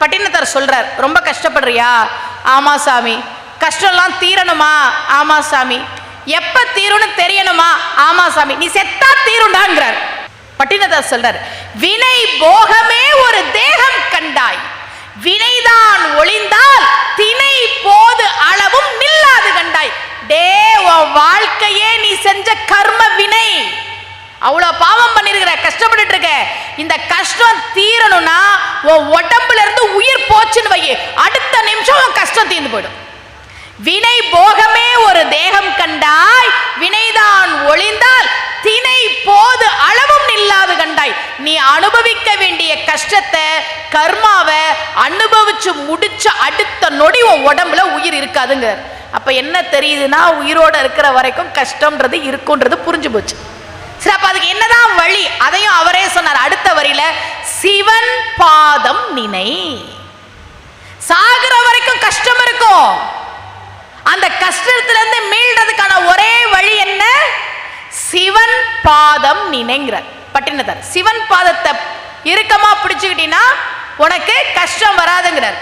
பட்டினத்தார் சொல்றார், ரொம்ப கஷ்டப்படுறியா? ஆமா சாமி. கஷ்டம்லாம் தீரணுமா? ஆமா சாமி. எப்ப தீரும்னு தெரியணுமா? ஆமா சாமி. நீ செத்தா தீருண்டாங்கிறார். பட்டினத்தார் சொல்றார், வினை போகமே ஒரு தேகம் கண்டாய், வினைதான் ஒளிந்தால் திணை போது அளவும் நில்லாது கண்டாய். டே, உன் வாழ்க்கையே நீ செஞ்ச கர்ம வினை. அவ்வளவு பாவம் பண்ணிருக்கிற, கஷ்டப்பட்டு இருக்க. இந்த கஷ்டம் தீரணும்னா உன் உடம்புல இருந்து உயிர் போச்சுன்னு வை, அடுத்த நிமிஷம் உன் கஷ்டம் தீர்ந்து போயிடும். வினை போகமே ஒரு தேகம் கண்டாய், வினைதான் ஒளிந்தால் திணை போது அளவும் நில்லாது கண்டாய். நீ அனுபவிக்க வேண்டிய கஷ்டத்தை, கர்மாவை அனுபவிச்சு முடிச்ச அடுத்த நொடி உன் உடம்புல உயிர் இருக்காதுங்கிறார். அப்ப என்ன தெரியுதுன்னா, உயிரோட இருக்கிற வரைக்கும் கஷ்டம்ன்றது இருக்குன்றது புரிஞ்சு போச்சு. சரி, அப்ப அதுக்கு என்னதான் வழி? அதையும் அவரே சொன்னார் அடுத்த வரியில, சிவன் பாதம் நினை. சாகிற வரைக்கும் கஷ்டம் இருக்கும், அந்த கஷ்டத்துல இருந்து மீள்றதுக்கான ஒரே வழி என்ன? சிவன் பாதம் நினைங்கிறார் பட்டினத்தார். சிவன் பாதத்தை இறுக்கமா பிடிச்சுக்கிட்டீங்கன்னா உனக்கு கஷ்டம் வராதுங்கிறார்.